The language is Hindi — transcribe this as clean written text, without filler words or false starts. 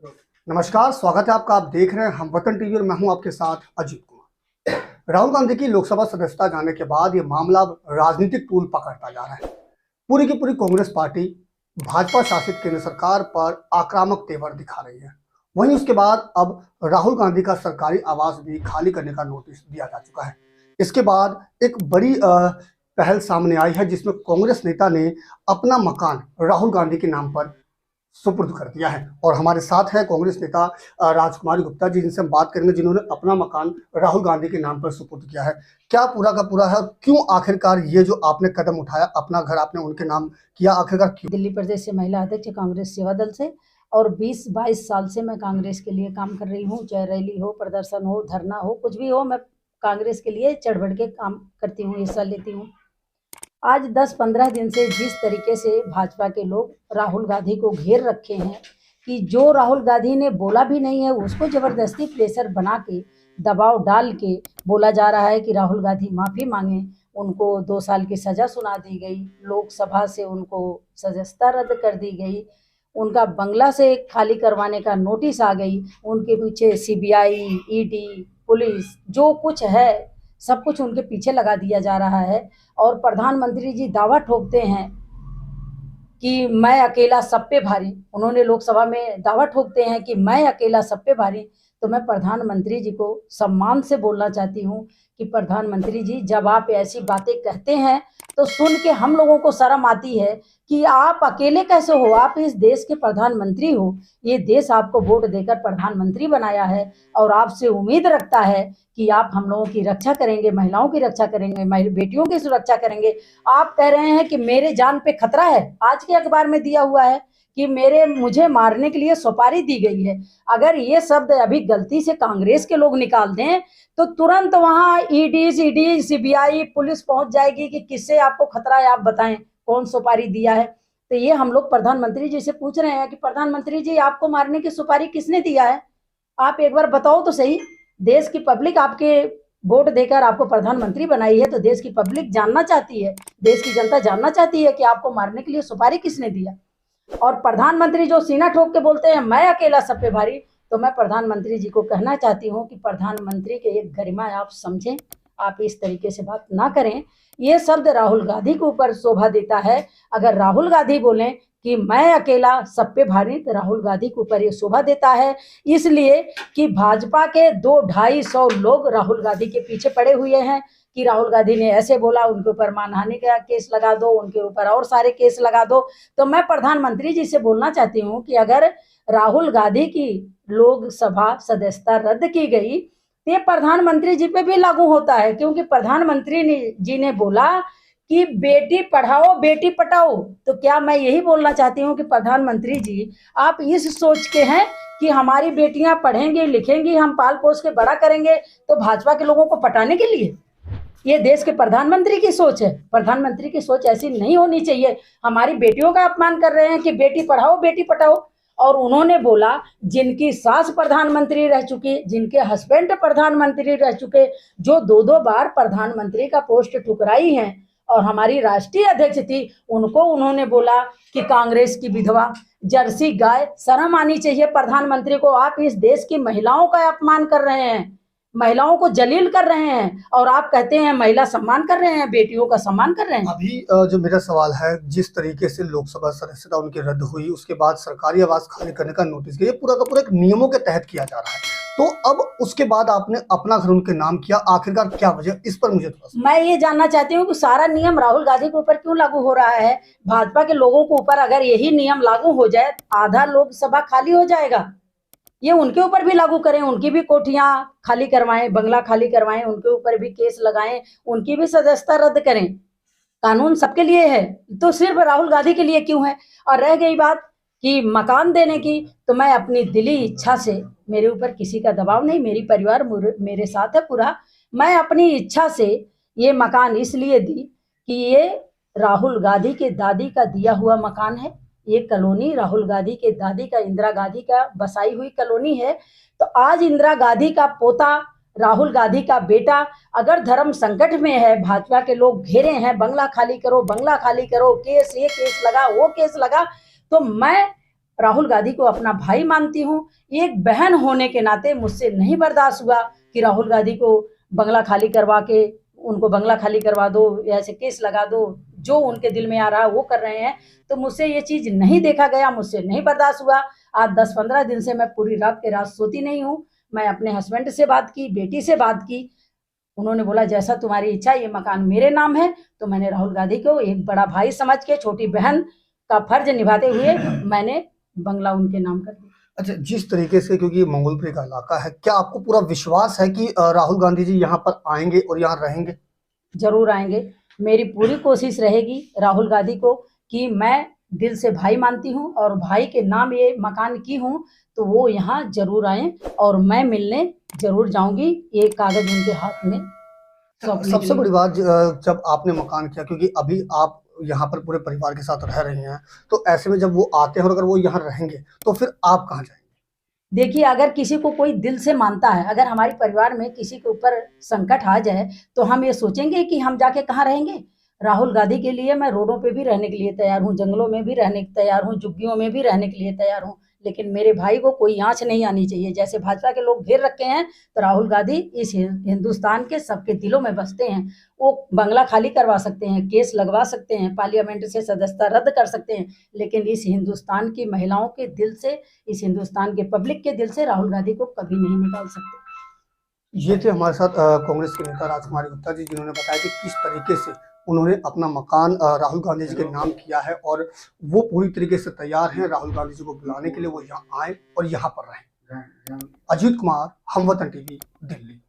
नमस्कार, स्वागत है आपका। आप देख रहे हैं हम वतन टीवी और मैं हूं आपके साथ अजीत कुमार। राहुल गांधी की लोकसभा सदस्यता जाने के बाद ये मामला अब राजनीतिक तूल पकड़ता जा रहा है। पूरी की पूरी कांग्रेस पार्टी भाजपा शासित केंद्र सरकार पर आक्रामक तेवर दिखा रही है। वहीं उसके बाद अब राहुल गांधी का सरकारी आवास भी खाली करने का नोटिस दिया जा चुका है। इसके बाद एक बड़ी पहल सामने आई है जिसमें कांग्रेस नेता ने अपना मकान राहुल गांधी के नाम पर सुपुर्द कर दिया है। और हमारे साथ है कांग्रेस नेता राजकुमारी गुप्ता जी, जिनसे हम बात करेंगे, जिन्होंने अपना मकान राहुल गांधी के नाम पर सुपुर्द किया है। क्या पूरा का पूरा है, क्यों आखिरकार ये जो आपने कदम उठाया, अपना घर आपने उनके नाम किया, आखिरकार क्यों? दिल्ली प्रदेश से महिला अध्यक्ष कांग्रेस सेवा दल से, और 20-22 साल से मैं कांग्रेस के लिए काम कर रही हूँ। चाहे रैली हो, प्रदर्शन हो, धरना हो, कुछ भी हो, मैं कांग्रेस के लिए चढ़ बढ़ के काम करती हूँ, हिस्सा लेती हूँ। आज 10-15 दिन से जिस तरीके से भाजपा के लोग राहुल गांधी को घेर रखे हैं कि जो राहुल गांधी ने बोला भी नहीं है उसको ज़बरदस्ती प्रेशर बना के, दबाव डाल के बोला जा रहा है कि राहुल गांधी माफ़ी मांगे। उनको 2 साल की सज़ा सुना दी गई, लोकसभा से उनको सदस्यता रद्द कर दी गई, उनका बंगला से खाली करवाने का नोटिस आ गई, उनके पीछे सीबीआई, ईडी, पुलिस जो कुछ है सब कुछ उनके पीछे लगा दिया जा रहा है। और प्रधानमंत्री जी दावा ठोकते हैं कि मैं अकेला सब पे भारी। उन्होंने लोकसभा में दावा ठोकते हैं कि मैं अकेला सब पे भारी। तो मैं प्रधानमंत्री जी को सम्मान से बोलना चाहती हूँ कि प्रधानमंत्री जी, जब आप ऐसी बातें कहते हैं तो सुन के हम लोगों को शर्म आती है कि आप अकेले कैसे हो। आप इस देश के प्रधानमंत्री हो, ये देश आपको वोट देकर प्रधानमंत्री बनाया है और आपसे उम्मीद रखता है कि आप हम लोगों की रक्षा करेंगे, महिलाओं की रक्षा करेंगे, बेटियों की सुरक्षा करेंगे। आप कह रहे हैं कि मेरे जान पे खतरा है। आज के अखबार में दिया हुआ है कि मुझे मारने के लिए सुपारी दी गई है। अगर ये शब्द अभी गलती से कांग्रेस के लोग निकाल दें तो तुरंत वहां ईडी, सीबीआई, पुलिस पहुंच जाएगी कि किससे आपको खतरा है, आप बताएं कौन सुपारी दिया है। तो ये हम लोग प्रधानमंत्री जी से पूछ रहे हैं कि प्रधानमंत्री जी, आपको मारने की सुपारी किसने दिया है? आप एक बार बताओ तो सही। देश की पब्लिक आपके वोट देकर आपको प्रधानमंत्री बनाई है, तो देश की पब्लिक जानना चाहती है, देश की जनता जानना चाहती है कि आपको मारने के लिए सुपारी किसने दिया। और प्रधानमंत्री जो सीना ठोक के बोलते हैं मैं अकेला सब पे भारी, तो मैं प्रधानमंत्री जी को कहना चाहती हूँ कि प्रधानमंत्री के एक गरिमा आप समझें, आप इस तरीके से बात ना करें। ये शब्द राहुल गांधी के ऊपर शोभा देता है। अगर राहुल गांधी बोलें कि मैं अकेला सब पे भारी, तो राहुल गांधी के ऊपर ये शोभा देता है, इसलिए कि भाजपा के 200-250 लोग राहुल गांधी के पीछे पड़े हुए हैं कि राहुल गांधी ने ऐसे बोला, उनके ऊपर मानहानि का केस लगा दो, उनके ऊपर और सारे केस लगा दो। तो मैं प्रधानमंत्री जी से बोलना चाहती हूँ कि अगर राहुल गांधी की लोकसभा सदस्यता रद्द की गई तो ये प्रधानमंत्री जी पे भी लागू होता है, क्योंकि प्रधानमंत्री जी ने बोला कि बेटी पढ़ाओ बेटी पटाओ। तो क्या मैं यही बोलना चाहती हूँ कि प्रधानमंत्री जी, आप इस सोच के हैं कि हमारी बेटियां पढ़ेंगी लिखेंगी, हम पाल पोस के बड़ा करेंगे तो भाजपा के लोगों को पटाने के लिए? ये देश के प्रधानमंत्री की सोच है। प्रधानमंत्री की सोच ऐसी नहीं होनी चाहिए। हमारी बेटियों का अपमान कर रहे हैं कि बेटी पढ़ाओ बेटी पटाओ। और उन्होंने बोला जिनकी सास प्रधानमंत्री रह चुकी, जिनके हस्बैंड प्रधानमंत्री रह चुके, जो 2-2 बार प्रधानमंत्री का पोस्ट ठुकराई हैं और हमारी राष्ट्रीय अध्यक्ष थी, उनको उन्होंने बोला कि कांग्रेस की विधवा, जर्सी गाय। शर्म आनी चाहिए प्रधानमंत्री को। आप इस देश की महिलाओं का अपमान कर रहे हैं, महिलाओं को जलील कर रहे हैं, और आप कहते हैं महिला सम्मान कर रहे हैं, बेटियों का सम्मान कर रहे हैं। अभी जो मेरा सवाल है, जिस तरीके से लोकसभा सदस्यता उनकी रद्द हुई, उसके बाद सरकारी आवास खाली करने का नोटिस गया, ये पूरा का पूरा एक नियमों के तहत किया जा रहा है। तो अब उसके बाद आपने अपना घर उनके नाम किया, आखिरकार क्या वजह? इस पर मुझे थोड़ा मैं ये जानना चाहती हूँ कि सारा नियम राहुल गांधी के ऊपर क्यों लागू हो रहा है? भाजपा के लोगों के ऊपर अगर यही नियम लागू हो जाए, आधा लोकसभा खाली हो जाएगा। ये उनके ऊपर भी लागू करें, उनकी भी कोठियां खाली करवाएं, बंगला खाली करवाएं, उनके ऊपर भी केस लगाएं, उनकी भी सदस्यता रद्द करें। कानून सबके लिए है, तो सिर्फ राहुल गांधी के लिए क्यों है? और रह गई बात कि मकान देने की, तो मैं अपनी दिली इच्छा से, मेरे ऊपर किसी का दबाव नहीं, मेरी परिवार मेरे साथ है पूरा, मैं अपनी इच्छा से ये मकान इसलिए दी कि ये राहुल गांधी के दादी का दिया हुआ मकान है। ये कॉलोनी राहुल गांधी के दादी का, इंदिरा गांधी का बसाई हुई कॉलोनी है। तो आज इंदिरा गांधी का पोता, राहुल गांधी का बेटा अगर धर्म संकट में है, भाजपा के लोग घेरे हैं, बंगला खाली करो बंगला खाली करो, केस ये केस लगा वो केस लगा, तो मैं राहुल गांधी को अपना भाई मानती हूँ। एक बहन होने के नाते मुझसे नहीं बर्दाश्त हुआ कि राहुल गांधी को बंगला खाली करवा के उनको बंगला खाली करवा दो या ऐसे केस लगा दो, जो उनके दिल में आ रहा है वो कर रहे हैं। तो मुझसे ये चीज़ नहीं देखा गया, मुझसे नहीं बर्दाश्त हुआ। आज 10-15 दिन से मैं पूरी रात के रात सोती नहीं हूँ। मैं अपने हस्बैंड से बात की, बेटी से बात की, उन्होंने बोला जैसा तुम्हारी इच्छा, ये मकान मेरे नाम है। तो मैंने राहुल गांधी को एक बड़ा भाई समझ के, छोटी बहन का फर्ज निभाते हुए मैंने बंगला उनके नाम कर दिया। अच्छा, जिस तरीके से, क्योंकि मंगोलपुरी का इलाका है, क्या आपको पूरा विश्वास है कि राहुल गांधी जी यहाँ पर आएंगे और यहाँ रहेंगे? जरूर आएंगे। मेरी पूरी कोशिश रहेगी राहुल गांधी को कि मैं दिल से भाई मानती हूँ और भाई के नाम ये मकान की हूँ, तो वो यहाँ जरूर आए और मैं मिलने जरूर जाऊंगी। ये कागज उनके हाथ में सौंपने के सबसे लिए। बड़ी बात, जब आपने मकान किया, क्योंकि अभी आप यहाँ पर पूरे परिवार के साथ रह रही हैं, तो ऐसे में जब वो आते हैं और अगर वो यहाँ रहेंगे तो फिर आप कहाँ जाएंगे? देखिए, अगर किसी को कोई दिल से मानता है, अगर हमारे परिवार में किसी के ऊपर संकट आ जाए तो हम ये सोचेंगे कि हम जाके कहाँ रहेंगे। राहुल गांधी के लिए मैं रोडों पे भी रहने के लिए तैयार हूँ, जंगलों में भी रहने के तैयार हूँ, झुग्गियों में भी रहने के लिए तैयार हूँ, लेकिन मेरे भाई को कोई आँच नहीं आनी चाहिए। जैसे भाजपा के लोग घेर रखे हैं, तो राहुल गांधी इस हिंदुस्तान के सबके दिलों में बसते हैं। वो बंगला खाली करवा सकते हैं, केस लगवा सकते हैं, पार्लियामेंट से सदस्यता रद्द कर सकते हैं, लेकिन इस हिंदुस्तान की महिलाओं के दिल से, इस हिंदुस्तान के पब्लिक के दिल से राहुल गांधी को कभी नहीं निकाल सकते। ये थे हमारे साथ कांग्रेस के नेता राजकुमारी गुप्ता जी, जिन्होंने बताया कि किस तरीके से उन्होंने अपना मकान राहुल गांधी जी के नाम किया है और वो पूरी तरीके से तैयार हैं राहुल गांधी जी को बुलाने के लिए, वो यहाँ आए और यहाँ पर रहें। अजीत कुमार, हमवतन टीवी, दिल्ली।